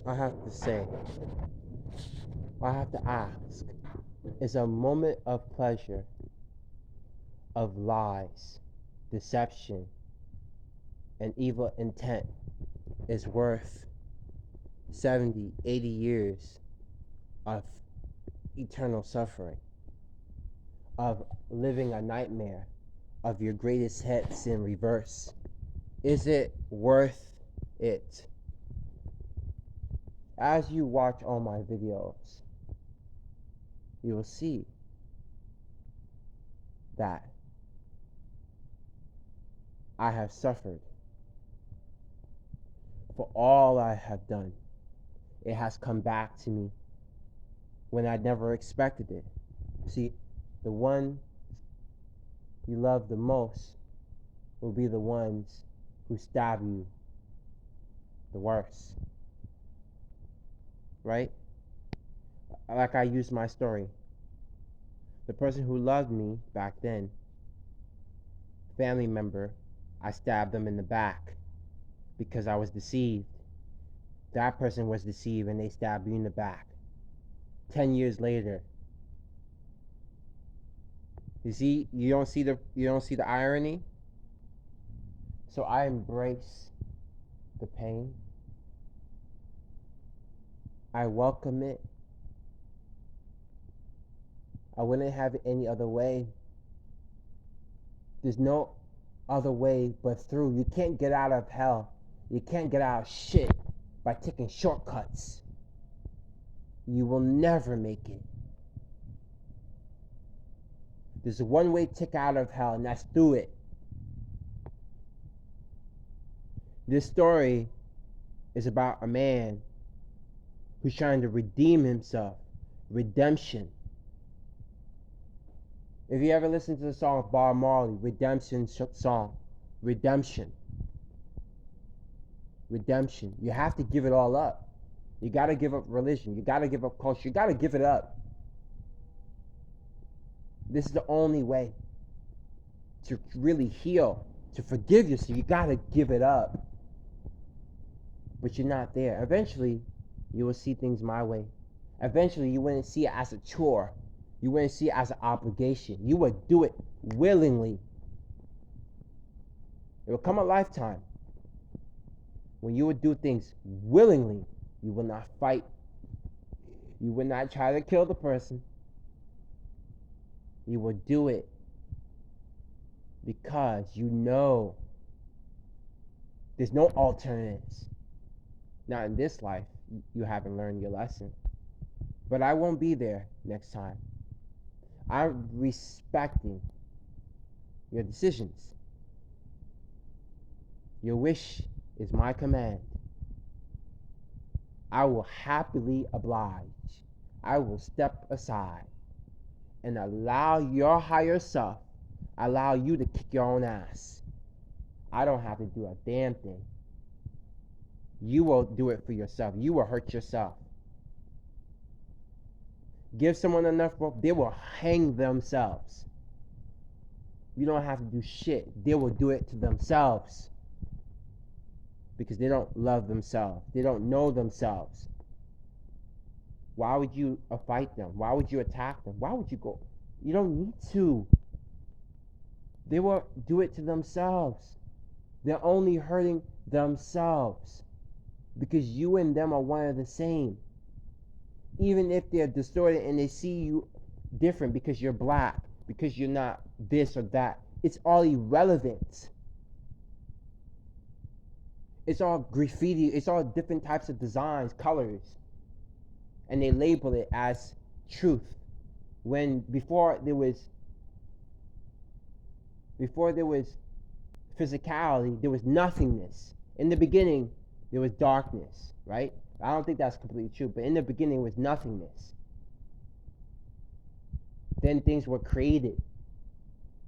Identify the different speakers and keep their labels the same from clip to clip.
Speaker 1: I have to say, I have to ask, is a moment of pleasure, of lies, deception, and evil intent is worth 70, 80 years of eternal suffering, of living a nightmare of your greatest hits in reverse? Is it worth it? As you watch all my videos, you will see that I have suffered for all I have done. It has come back to me when I never expected it. See, the one you love the most will be the ones who stab you the worst, right? Like I used my story. The person who loved me back then, family member, I stabbed them in the back because I was deceived. That person was deceived and they stabbed you in the back. 10 years later. You don't see the irony? So I embrace the pain. I welcome it. I wouldn't have it any other way. There's no other way but through. You can't get out of hell. You can't get out of shit by taking shortcuts. You will never make it. There's a one-way ticket out of hell, and that's through it. This story is about a man who's trying to redeem himself. Redemption. If you ever listen to the song of Bob Marley, Redemption song, Redemption. Redemption. You have to give it all up. You got to give up religion. You got to give up culture. You got to give it up. This is the only way to really heal, to forgive yourself. You got to give it up. But you're not there. Eventually, you will see things my way. Eventually, you wouldn't see it as a chore. You wouldn't see it as an obligation. You would do it willingly. It will come a lifetime when you would do things willingly. You will not fight. You will not try to kill the person. You will do it because you know there's no alternatives. Not in this life. You haven't learned your lesson. But I won't be there next time. I'm respecting your decisions. Your wish is my command. I will happily oblige. I will step aside and allow your higher self, allow you to kick your own ass. I don't have to do a damn thing. You will do it for yourself. You will hurt yourself. Give someone enough rope, they will hang themselves. You don't have to do shit. They will do it to themselves. Because they don't love themselves. They don't know themselves. Why would you fight them? Why would you attack them? Why would you go? You don't need to. They will do it to themselves. They're only hurting themselves. Because you and them are one and the same. Even if they're distorted and they see you different because you're black, because you're not this or that, it's all irrelevant. It's all graffiti. It's all different types of designs, colors. And they label it as truth. When before there was physicality, there was nothingness. In the beginning, there was darkness, right? I don't think that's completely true, but in the beginning was nothingness. Then things were created.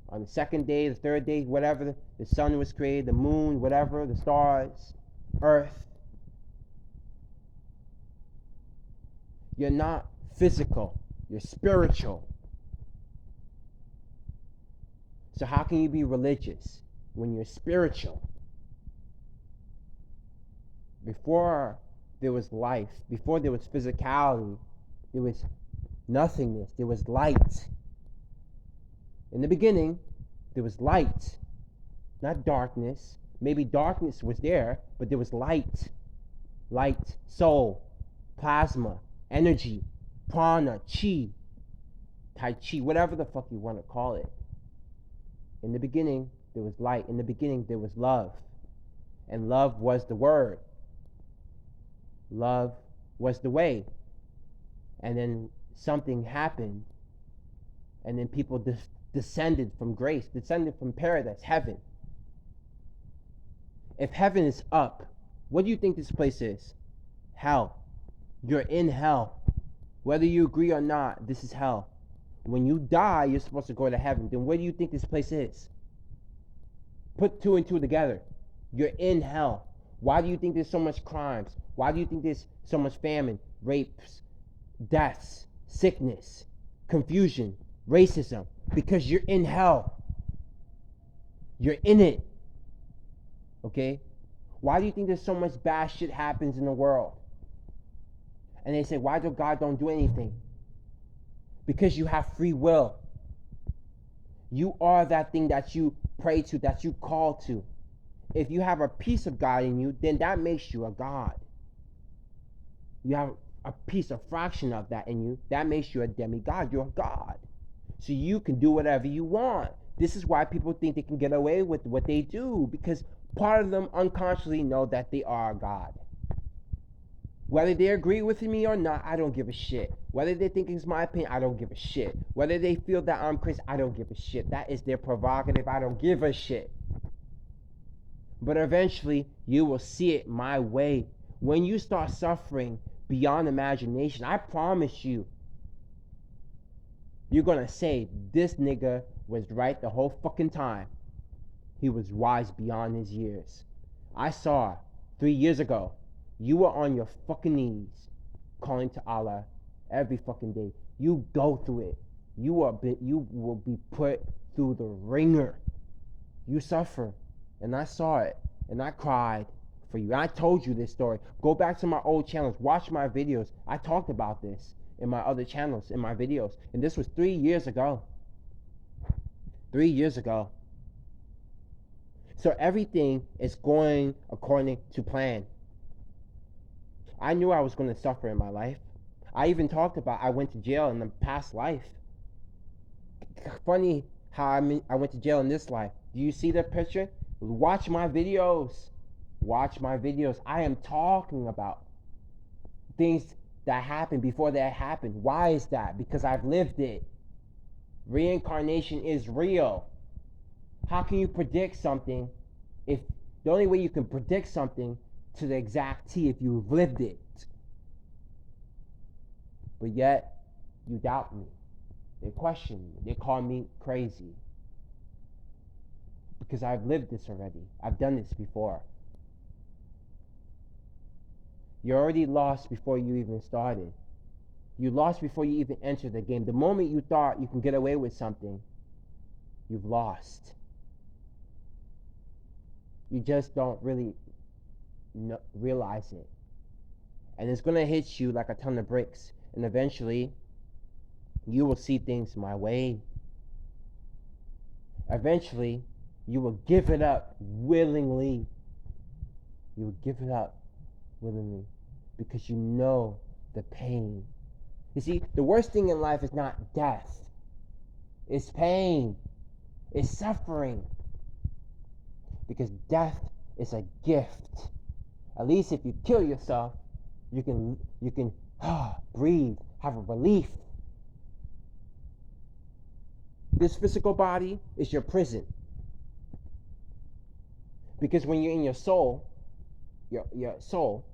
Speaker 1: On the second day, the third day, whatever, the sun was created, the moon, whatever, the stars, earth. You're not physical, you're spiritual. So how can you be religious when you're spiritual? Before there was life, before there was physicality, there was nothingness, there was light. In the beginning, there was light, not darkness. Maybe darkness was there, but there was light. Light, soul, plasma, energy, prana, chi, tai chi, whatever the fuck you want to call it. In the beginning, there was light. In the beginning, there was love. And love was the word. Love was the way. And then something happened. And then people descended from grace, descended from paradise, heaven. If heaven is up, what do you think this place is? Hell. You're in hell. Whether you agree or not, this is hell. When you die, you're supposed to go to heaven. Then where do you think this place is? Put two and two together. You're in hell. Why do you think there's so much crimes? Why do you think there's so much famine, rapes, deaths, sickness, confusion, racism? Because you're in hell. You're in it. Okay? Why do you think there's so much bad shit happens in the world? And they say, why do God don't do anything? Because you have free will. You are that thing that you pray to, that you call to. If you have a piece of God in you, then that makes you a God. You have a piece, a fraction of that in you, that makes you a demigod. You're a God. So you can do whatever you want. This is why people think they can get away with what they do, because part of them unconsciously know that they are a God. Whether they agree with me or not, I don't give a shit. Whether they think it's my opinion, I don't give a shit. Whether they feel that I'm crazy, I don't give a shit. That is their prerogative. I don't give a shit. But eventually, you will see it my way. When you start suffering beyond imagination, I promise you, you're gonna say, this nigga was right the whole fucking time. He was wise beyond his years. I saw 3 years ago, you were on your fucking knees calling to Allah every fucking day. You go through it. You will be put through the ringer. You suffer. And I saw it. And I cried for you. I told you this story. Go back to my old channels. Watch my videos. I talked about this in my other channels, in my videos. And this was 3 years ago. 3 years ago. So everything is going according to plan. I knew I was going to suffer in my life. I even talked about I went to jail in the past life. Funny how I went to jail in this life. Do you see the picture? Watch my videos. Watch my videos. I am talking about things that happened before that happened. Why is that? Because I've lived it. Reincarnation is real. How can you predict something if the only way you can predict something to the exact T if you've lived it? But yet, you doubt me. They question me. They call me crazy. Because I've lived this already. I've done this before. You're already lost before you even started. You lost before you even entered the game. The moment you thought you can get away with something, you've lost. You just don't really realize it. And it's going to hit you like a ton of bricks. And eventually, you will see things my way. Eventually, you will give it up willingly. You will give it up willingly because you know the pain. You see, the worst thing in life is not death. It's pain. It's suffering. Because death is a gift. At least if you kill yourself, you can breathe, have a relief. This physical body is your prison. Because when you're in your soul, your soul,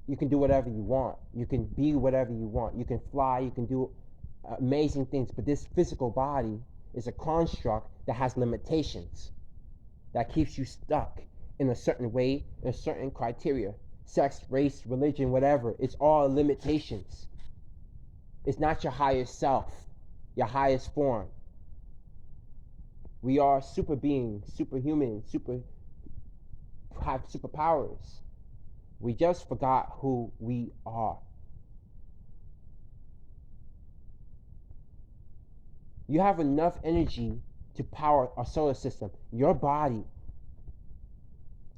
Speaker 1: you can do whatever you want. You can be whatever you want. You can fly, you can do amazing things. But this physical body is a construct that has limitations, that keeps you stuck in a certain way, in a certain criteria. Sex, race, religion, whatever. It's all limitations. It's not your highest self, your highest form. We are super beings, superhuman, have superpowers. We just forgot who we are. You have enough energy to power our solar system. Your body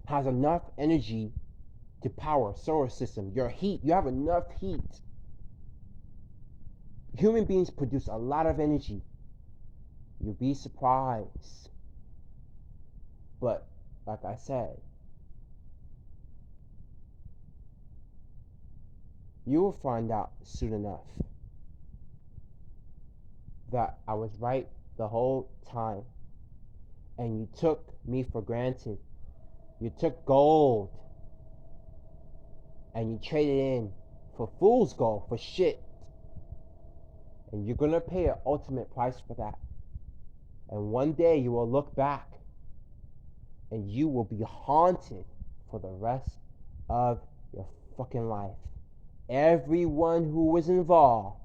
Speaker 1: has enough energy to power solar system. Your heat, you have enough heat. Human beings produce a lot of energy. You'll be surprised. But like I said, you will find out soon enough that I was right the whole time, and you took me for granted. You took gold and you traded in for fool's gold, for shit. And you're gonna pay an ultimate price for that. And one day you will look back and you will be haunted for the rest of your fucking life. Everyone who was involved